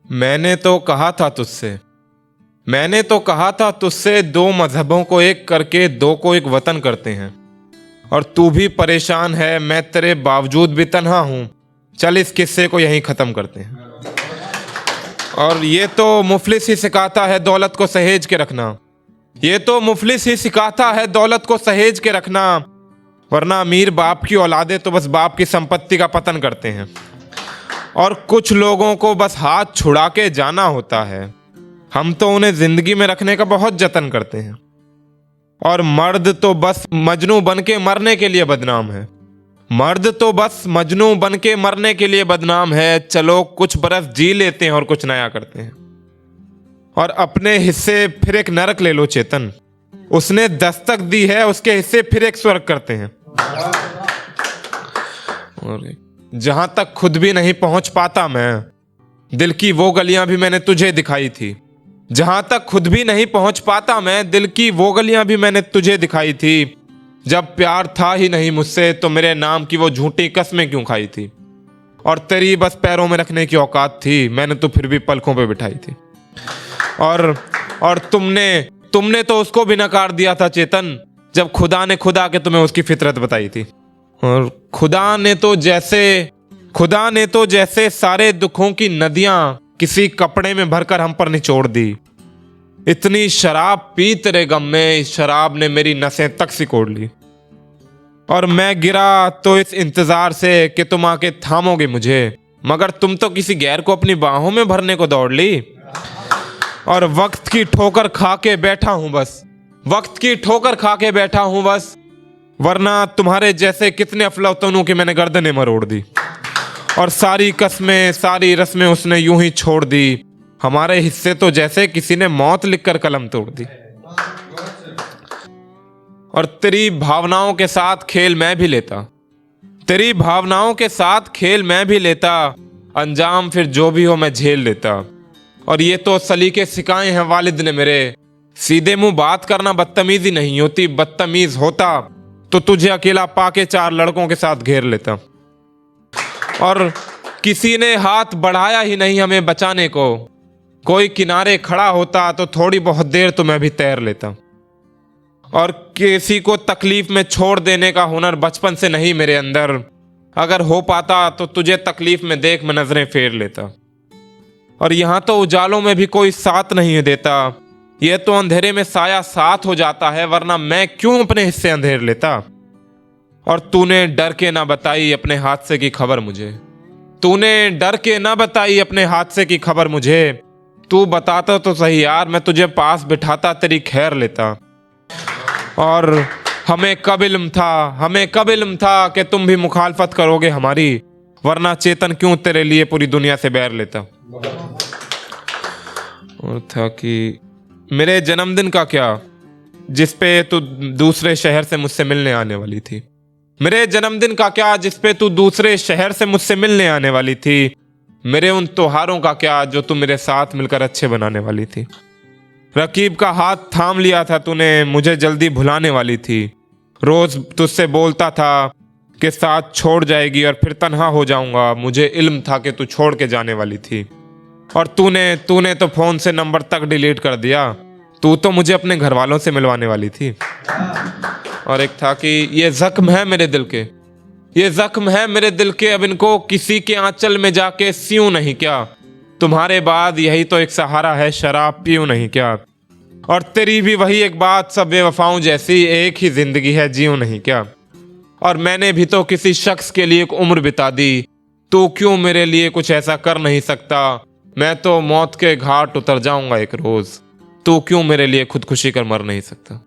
मैंने तो कहा था तुझसे मैंने तो कहा था तुझसे, दो मजहबों को एक करके दो को एक वतन करते हैं। और तू भी परेशान है, मैं तेरे बावजूद भी तन्हा हूं। चल इस किस्से को यहीं ख़त्म करते हैं। और ये तो मुफलिस ही सिखाता है दौलत को सहेज के रखना। ये तो मुफलिस ही सिखाता है दौलत को सहेज के रखना, वरना अमीर बाप की औलादे तो बस बाप की संपत्ति का पतन करते हैं। और कुछ लोगों को बस हाथ छुड़ा के जाना होता है, हम तो उन्हें जिंदगी में रखने का बहुत जतन करते हैं। और मर्द तो बस मजनू बन के मरने के लिए बदनाम है। मर्द तो बस मजनू बन के मरने के लिए बदनाम है। चलो कुछ बरस जी लेते हैं और कुछ नया करते हैं। और अपने हिस्से फिर एक नरक ले लो चेतन, उसने दस्तक दी है, उसके हिस्से फिर एक स्वर्ग करते हैं। और जहां तक खुद भी नहीं पहुंच पाता मैं, दिल की वो गलियां भी मैंने तुझे दिखाई थी। जहां तक खुद भी नहीं पहुंच पाता मैं, दिल की वो गलियां भी मैंने तुझे दिखाई थी। जब प्यार था ही नहीं मुझसे तो मेरे नाम की वो झूठी कस्में क्यों खाई थी। और तेरी बस पैरों में रखने की औकात थी, मैंने तो फिर भी पलकों पे बिठाई थी। और तुमने तो उसको भी नकार दिया था चेतन, जब खुदा ने खुदा के तुम्हें उसकी फितरत बताई थी। और खुदा ने तो जैसे सारे दुखों की नदियां किसी कपड़े में भरकर हम पर निचोड़ दी। इतनी शराब पी तेरे गम में, इस शराब ने मेरी नसें तक सिकोड़ ली। और मैं गिरा तो इस इंतजार से कि तुम आके थामोगे मुझे, मगर तुम तो किसी गैर को अपनी बाहों में भरने को दौड़ ली। और वक्त की ठोकर खा के बैठा हूं बस, वक्त की ठोकर खा के बैठा हूं बस, वरना तुम्हारे जैसे कितने अफलातूनों की मैंने गर्दनें मरोड़ दी। और सारी कस्में सारी रस्में उसने यूं ही छोड़ दी। हमारे हिस्से तो जैसे किसी ने मौत लिखकर कलम तोड़ दी। और तेरी भावनाओं के साथ खेल मैं भी लेता, तेरी भावनाओं के साथ खेल मैं भी लेता, अंजाम फिर जो भी हो मैं झेल लेता। और ये तो सलीके सिखाए हैं वालिद ने मेरे, सीधे मुंह बात करना बदतमीजी नहीं होती, बदतमीज होता तो तुझे अकेला पाके 4 लड़कों के साथ घेर लेता। और किसी ने हाथ बढ़ाया ही नहीं हमें बचाने को, कोई किनारे खड़ा होता तो थोड़ी बहुत देर तो मैं भी तैर लेता। और किसी को तकलीफ में छोड़ देने का हुनर बचपन से नहीं मेरे अंदर, अगर हो पाता तो तुझे तकलीफ में देख मैं नजरें फेर लेता। और यहाँ तो उजालों में भी कोई साथ नहीं देता, ये तो अंधेरे में साया साथ हो जाता है, वरना मैं क्यों अपने हिस्से अंधेर लेता। और तूने डर के ना बताई अपने हादसे की खबर मुझे, तूने डर के ना बताई अपने हादसे की खबर मुझे। तू बताता तो सही यार, मैं तुझे पास बिठाता तेरी खैर लेता। और हमें कब इल्म था कि तुम भी मुखालफत करोगे हमारी, वरना चेतन क्यों तेरे लिए पूरी दुनिया से बैर लेता। और था कि मेरे जन्मदिन का क्या, जिस पे तू दूसरे शहर से मुझसे मिलने आने वाली थी। मेरे जन्मदिन का क्या, जिस पे तू दूसरे शहर से मुझसे मिलने आने वाली थी। मेरे उन त्योहारों का क्या, जो तू मेरे साथ मिलकर अच्छे बनाने वाली थी। रकीब का हाथ थाम लिया था तूने, मुझे जल्दी भुलाने वाली थी। रोज तुझसे बोलता था कि साथ छोड़ जाएगी और फिर तन्हा हो जाऊंगा, मुझे इल्म था कि तू छोड़ के जाने वाली थी। और तूने तो फोन से नंबर तक डिलीट कर दिया, तू तो मुझे अपने घर वालों से मिलवाने वाली थी। और एक था कि ये जख्म है मेरे दिल के, ये जख्म है मेरे दिल के, अब इनको किसी के आंचल में जाके सियूं नहीं क्या। तुम्हारे बाद यही तो एक सहारा है, शराब पीऊं नहीं क्या। और तेरी भी वही एक बात, सब बेवफाओं जैसी, एक ही जिंदगी है जीऊं नहीं क्या। और मैंने भी तो किसी शख्स के लिए एक उम्र बिता दी, तू क्यों मेरे लिए कुछ ऐसा कर नहीं सकता। मैं तो मौत के घाट उतर जाऊंगा एक रोज, तू क्यों मेरे लिए खुदकुशी कर मर नहीं सकता।